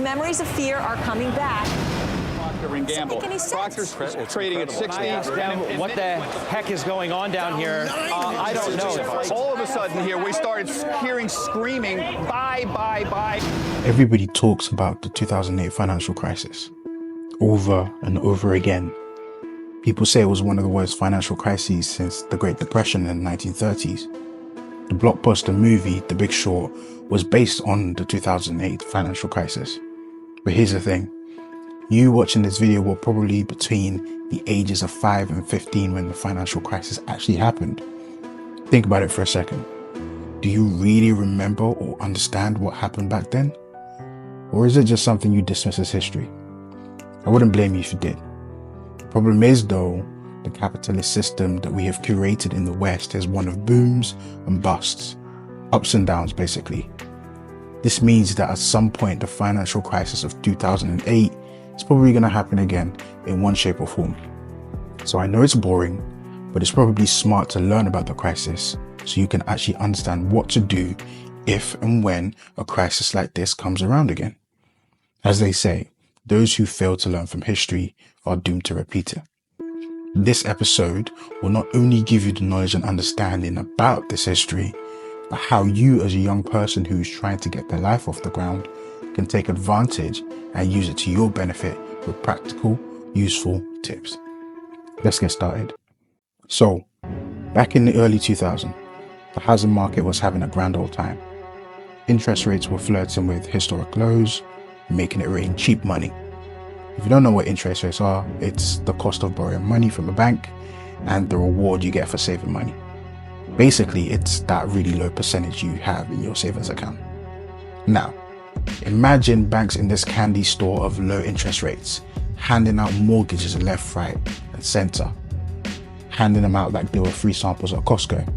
Memories of fear are coming back. Procter & Gamble. Procter's trading at 60. I asked them what the heck is going on down here. I don't know. All of a sudden here, we started hearing screaming, buy, buy, buy. Everybody talks about the 2008 financial crisis over and over again. People say it was one of the worst financial crises since the Great Depression in the 1930s. The blockbuster movie, The Big Short, was based on the 2008 financial crisis. But here's the thing. You watching this video were probably between the ages of 5 and 15 when the financial crisis actually happened. Think about it for a second. Do you really remember or understand what happened back then? Or is it just something you dismiss as history? I wouldn't blame you if you did. The problem is, though, the capitalist system that we have curated in the West is one of booms and busts, ups and downs basically. This means that at some point the financial crisis of 2008 is probably going to happen again in one shape or form. So I know it's boring, but it's probably smart to learn about the crisis so you can actually understand what to do if and when a crisis like this comes around again. As they say, those who fail to learn from history are doomed to repeat it. This episode will not only give you the knowledge and understanding about this history, but how you as a young person who is trying to get their life off the ground can take advantage and use it to your benefit with practical, useful tips. Let's get started. So, back in the early 2000s, the housing market was having a grand old time. Interest rates were flirting with historic lows, making it rain cheap money. If you don't know what interest rates are, it's the cost of borrowing money from a bank and the reward you get for saving money. Basically, it's that really low percentage you have in your savings account. Now, imagine banks in this candy store of low interest rates, handing out mortgages left, right, and center, handing them out like they were free samples at Costco.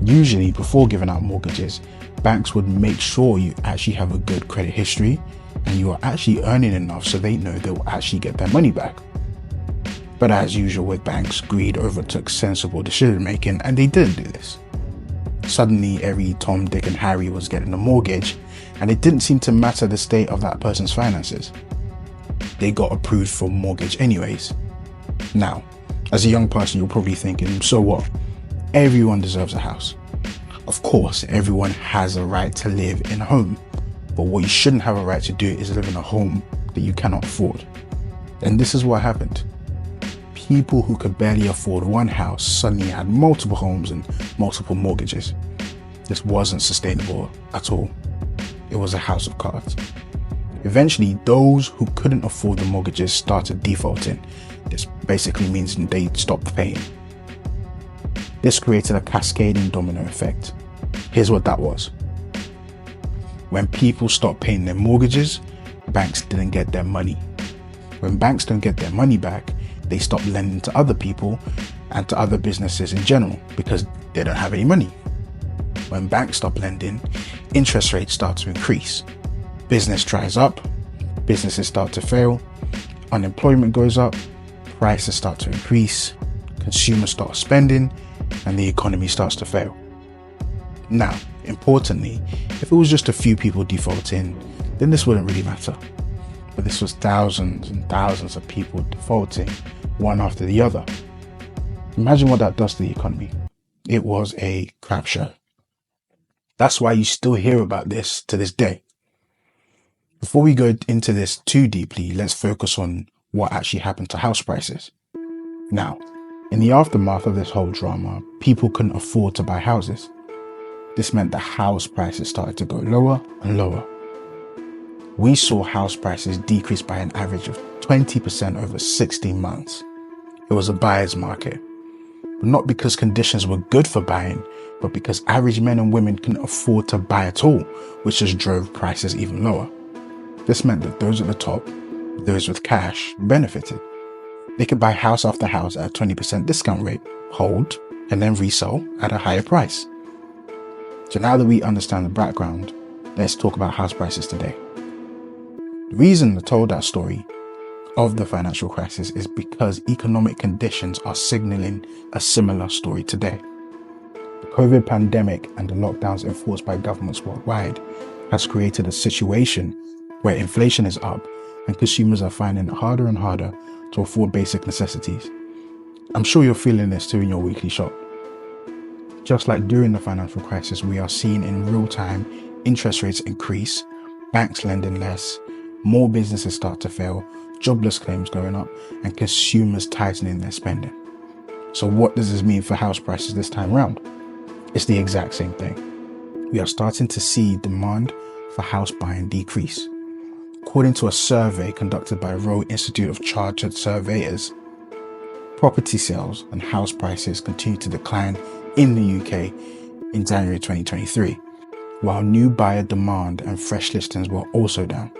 Usually, before giving out mortgages, banks would make sure you actually have a good credit history and you are actually earning enough so they know they'll actually get their money back. But as usual with banks, greed overtook sensible decision making and they didn't do this. Suddenly every Tom, Dick and Harry was getting a mortgage and it didn't seem to matter the state of that person's finances. They got approved for mortgage anyways. Now, as a young person you're probably thinking, so what? Everyone deserves a house. Of course, everyone has a right to live in a home, but what you shouldn't have a right to do is live in a home that you cannot afford. And this is what happened. People who could barely afford one house suddenly had multiple homes and multiple mortgages. This wasn't sustainable at all. It was a house of cards. Eventually, those who couldn't afford the mortgages started defaulting. This basically means they stopped paying. This created a cascading domino effect. Here's what that was. When people stopped paying their mortgages, banks didn't get their money. When banks don't get their money back, they stop lending to other people and to other businesses in general because they don't have any money. When banks stop lending, interest rates start to increase. Business dries up, businesses start to fail, unemployment goes up, prices start to increase, consumers start spending, and the economy starts to fail. Now, importantly, if it was just a few people defaulting, then this wouldn't really matter. But this was thousands and thousands of people defaulting, one after the other. Imagine what that does to the economy. It was a crap show. That's why you still hear about this to this day. Before we go into this too deeply, let's focus on what actually happened to house prices. Now, in the aftermath of this whole drama, people couldn't afford to buy houses. This meant that house prices started to go lower and lower. We saw house prices decrease by an average of 20% over 16 months. It was a buyer's market, but not because conditions were good for buying, but because average men and women couldn't afford to buy at all, which just drove prices even lower. This meant that those at the top, those with cash, benefited. They could buy house after house at a 20% discount rate, hold, and then resell at a higher price. So now that we understand the background, let's talk about house prices today. The reason I told that story of the financial crisis is because economic conditions are signaling a similar story today. The COVID pandemic and the lockdowns enforced by governments worldwide has created a situation where inflation is up and consumers are finding it harder and harder to afford basic necessities. I'm sure you're feeling this too in your weekly shop. Just like during the financial crisis, we are seeing in real time interest rates increase, banks lending less, more businesses start to fail, jobless claims going up, and consumers tightening their spending. So what does this mean for house prices this time round? It's the exact same thing. We are starting to see demand for house buying decrease. According to a survey conducted by Royal Institute of Chartered Surveyors, property sales and house prices continue to decline in the UK in January 2023, while new buyer demand and fresh listings were also down.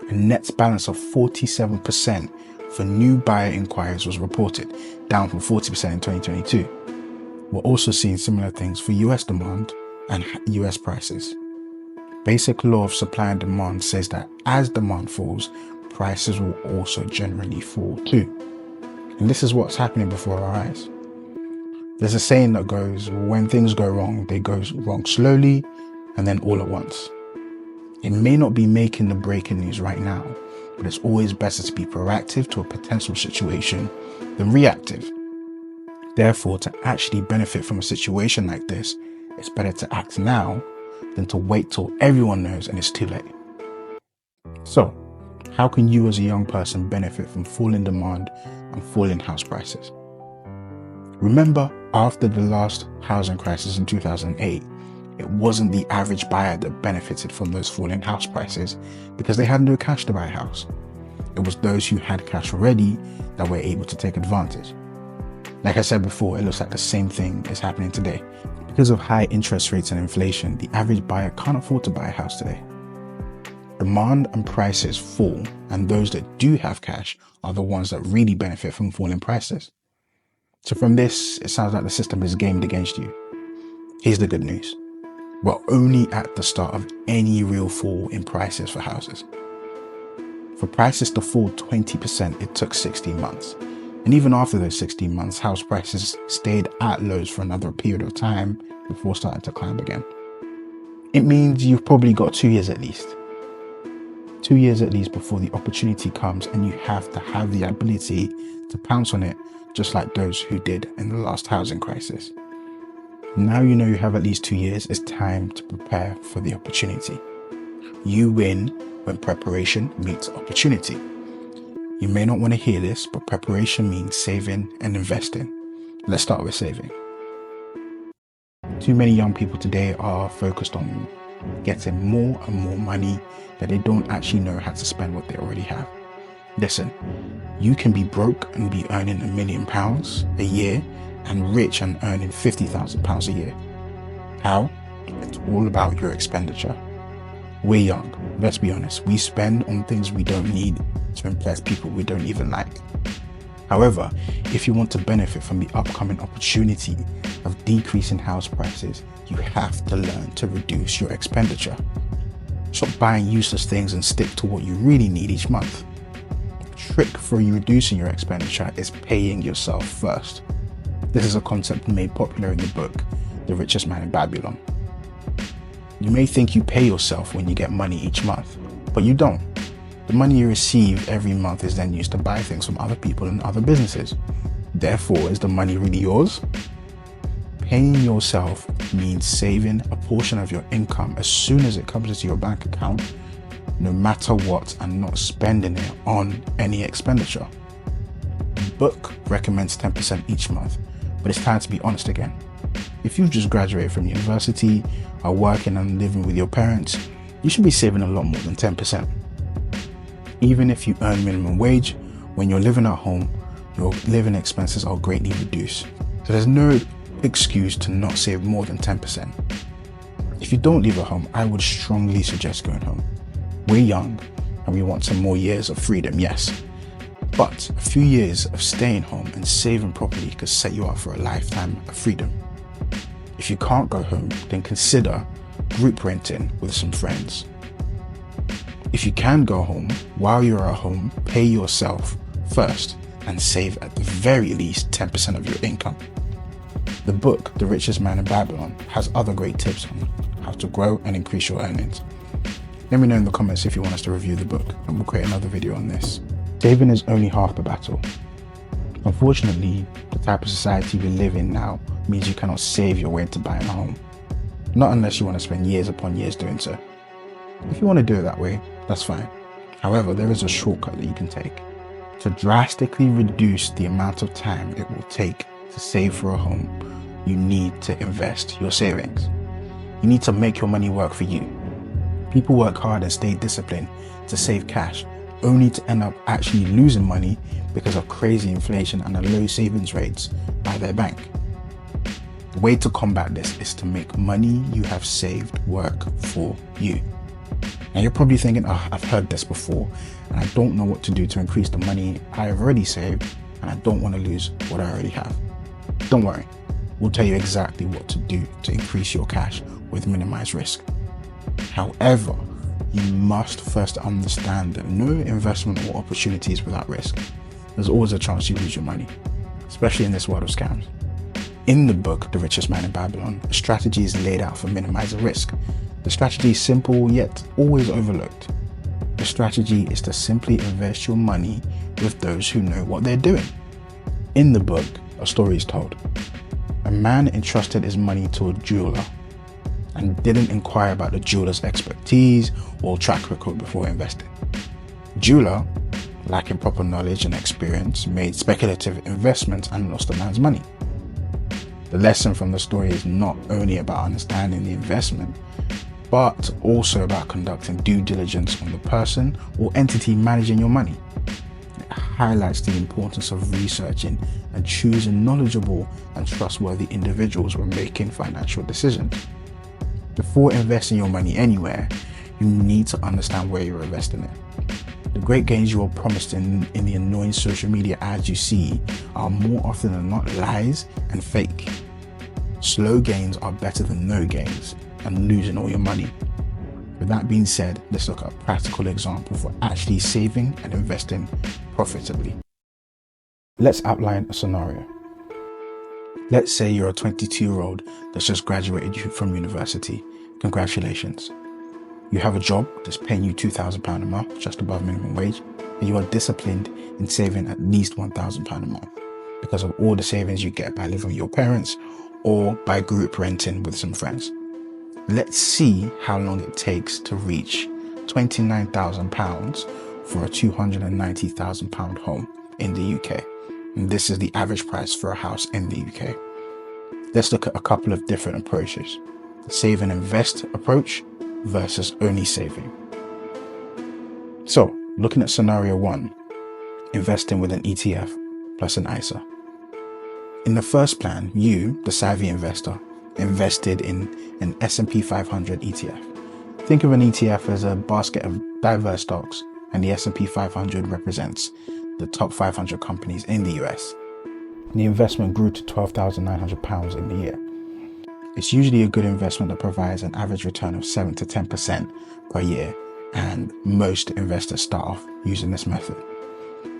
A net balance of 47% for new buyer inquiries was reported, down from 40% in 2022. We're also seeing similar things for US demand and US prices. Basic law of supply and demand says that as demand falls, prices will also generally fall too. And this is what's happening before our eyes. There's a saying that goes, when things go wrong, they go wrong slowly and then all at once. It may not be making the breaking news right now, but it's always better to be proactive to a potential situation than reactive. Therefore, to actually benefit from a situation like this, it's better to act now than to wait till everyone knows and it's too late. So, how can you as a young person benefit from falling demand and falling house prices? Remember, after the last housing crisis in 2008, it wasn't the average buyer that benefited from those falling house prices because they had no cash to buy a house. It was those who had cash already that were able to take advantage. Like I said before, it looks like the same thing is happening today. Because of high interest rates and inflation, the average buyer can't afford to buy a house today. Demand and prices fall, and those that do have cash are the ones that really benefit from falling prices. So from this, it sounds like the system is gamed against you. Here's the good news. We're only at the start of any real fall in prices for houses. For prices to fall 20%, it took 16 months. And even after those 16 months, house prices stayed at lows for another period of time before starting to climb again. It means you've probably got 2 years at least. 2 years at least before the opportunity comes, and you have to have the ability to pounce on it, just like those who did in the last housing crisis. Now you know you have at least 2 years, it's time to prepare for the opportunity. You win when preparation meets opportunity. You may not want to hear this, but preparation means saving and investing. Let's start with saving. Too many young people today are focused on getting more and more money that they don't actually know how to spend what they already have. Listen, you can be broke and be earning £1 million a year and rich and earning £50,000 a year. How? It's all about your expenditure. We're young, let's be honest. We spend on things we don't need to impress people we don't even like. However, if you want to benefit from the upcoming opportunity of decreasing house prices, you have to learn to reduce your expenditure. Stop buying useless things and stick to what you really need each month. The trick for you reducing your expenditure is paying yourself first. This is a concept made popular in the book, The Richest Man in Babylon. You may think you pay yourself when you get money each month, but you don't. The money you receive every month is then used to buy things from other people and other businesses. Therefore, is the money really yours? Paying yourself means saving a portion of your income as soon as it comes into your bank account, no matter what, and not spending it on any expenditure. The book recommends 10% each month, but it's time to be honest again. If you've just graduated from university, are working and living with your parents, you should be saving a lot more than 10%. Even if you earn minimum wage, when you're living at home, your living expenses are greatly reduced. So there's no excuse to not save more than 10%. If you don't live at home, I would strongly suggest going home. We're young and we want some more years of freedom, yes. But a few years of staying home and saving properly could set you up for a lifetime of freedom. If you can't go home, then consider group renting with some friends. If you can go home, while you're at home, pay yourself first and save at the very least 10% of your income. The book, The Richest Man in Babylon, has other great tips on how to grow and increase your earnings. Let me know in the comments if you want us to review the book, and we'll create another video on this. Saving is only half the battle. Unfortunately, the type of society we live in now means you cannot save your way into buying a home. Not unless you want to spend years upon years doing so. If you want to do it that way, that's fine. However, there is a shortcut that you can take. To drastically reduce the amount of time it will take to save for a home, you need to invest your savings. You need to make your money work for you. People work hard and stay disciplined to save cash, only to end up actually losing money because of crazy inflation and the low savings rates by their bank. The way to combat this is to make money you have saved work for you. Now you're probably thinking, oh, I've heard this before and I don't know what to do to increase the money I have already saved, and I don't want to lose what I already have. Don't worry, we'll tell you exactly what to do to increase your cash with minimized risk. However, you must first understand that no investment or opportunity is without risk. There's always a chance you lose your money, especially in this world of scams. In the book, The Richest Man in Babylon, a strategy is laid out for minimizing risk. The strategy is simple yet always overlooked. The strategy is to simply invest your money with those who know what they're doing. In the book, a story is told. A man entrusted his money to a jeweler and didn't inquire about the jeweler's expertise or track record before investing. The jeweler, lacking proper knowledge and experience, made speculative investments and lost the man's money. The lesson from the story is not only about understanding the investment, but also about conducting due diligence on the person or entity managing your money. It highlights the importance of researching and choosing knowledgeable and trustworthy individuals when making financial decisions. Before investing your money anywhere, you need to understand where you're investing it. The great gains you are promised in the annoying social media ads you see are more often than not lies and fake. Slow gains are better than no gains and losing all your money. With that being said, let's look at a practical example for actually saving and investing profitably. Let's outline a scenario. Let's say you're a 22-year-old that's just graduated from university. Congratulations. You have a job that's paying you £2,000 a month, just above minimum wage, and you are disciplined in saving at least £1,000 a month because of all the savings you get by living with your parents or by group renting with some friends. Let's see how long it takes to reach £29,000 for a £290,000 home in the UK. And this is the average price for a house in the UK. Let's look at a couple of different approaches. The save and invest approach versus only saving. So, looking at scenario 1, investing with an ETF plus an ISA. In the first plan, you, the savvy investor, invested in an S&P 500 ETF. Think of an ETF as a basket of diverse stocks, and the S&P 500 represents the top 500 companies in the US. The investment grew to £12,900 in the year. It's usually a good investment that provides an average return of 7 to 10% per year, and most investors start off using this method.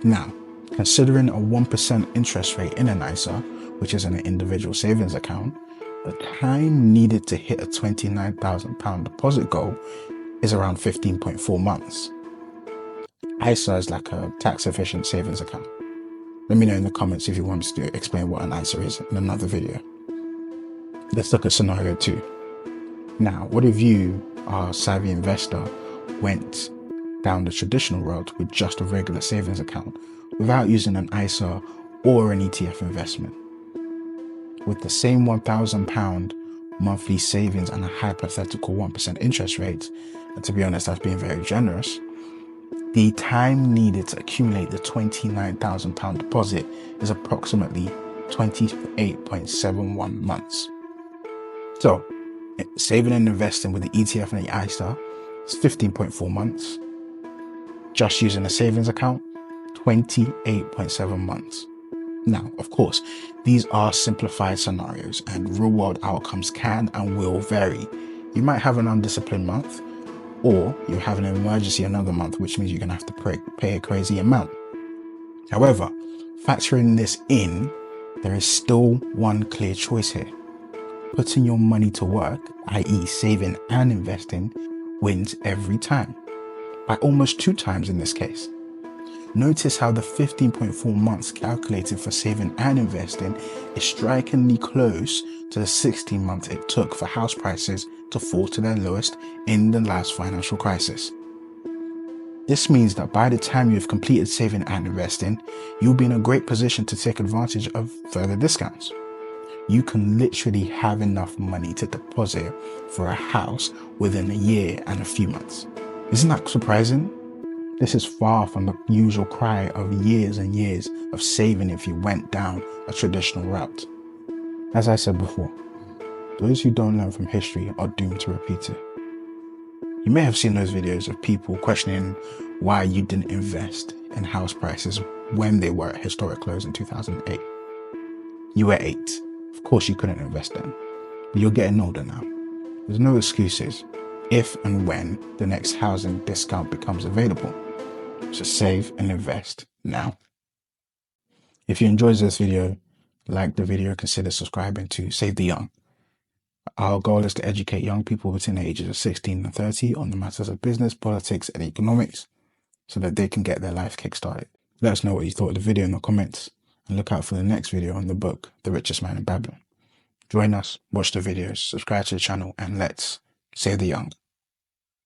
Now, considering a 1% interest rate in an ISA, which is an individual savings account, the time needed to hit a £29,000 deposit goal is around 15.4 months. ISA is like a tax-efficient savings account. Let me know in the comments if you want me to explain what an ISA is in another video. Let's look at scenario 2. Now, what if you, our savvy investor, went down the traditional route with just a regular savings account without using an ISA or an ETF investment? With the same £1,000 monthly savings and a hypothetical 1% interest rate, and to be honest, that's being very generous, the time needed to accumulate the £29,000 deposit is approximately 28.71 months. So, saving and investing with the ETF and the ISA is 15.4 months. Just using a savings account, 28.7 months. Now, of course, these are simplified scenarios and real-world outcomes can and will vary. You might have an undisciplined month, or you have an emergency another month, which means you're going to have to pay a crazy amount. However, factoring this in, there is still one clear choice here. Putting your money to work, i.e. saving and investing, wins every time, by almost 2 times in this case. Notice how the 15.4 months calculated for saving and investing is strikingly close to the 16 months it took for house prices to fall to their lowest in the last financial crisis. This means that by the time you've completed saving and investing, you'll be in a great position to take advantage of further discounts. You can literally have enough money to deposit for a house within a year and a few months. Isn't that surprising? This is far from the usual cry of years and years of saving if you went down a traditional route. As I said before, those who don't learn from history are doomed to repeat it. You may have seen those videos of people questioning why you didn't invest in house prices when they were at historic lows in 2008. You were 8. Of course you couldn't invest then. But you're getting older now. There's no excuses if and when the next housing discount becomes available. So save and invest now. If you enjoyed this video, like the video, consider subscribing to Save the Young. Our goal is to educate young people between the ages of 16 and 30 on the matters of business, politics, and economics so that they can get their life kickstarted. Let us know what you thought of the video in the comments and look out for the next video on the book, The Richest Man in Babylon. Join us, watch the videos, subscribe to the channel, and let's save the young.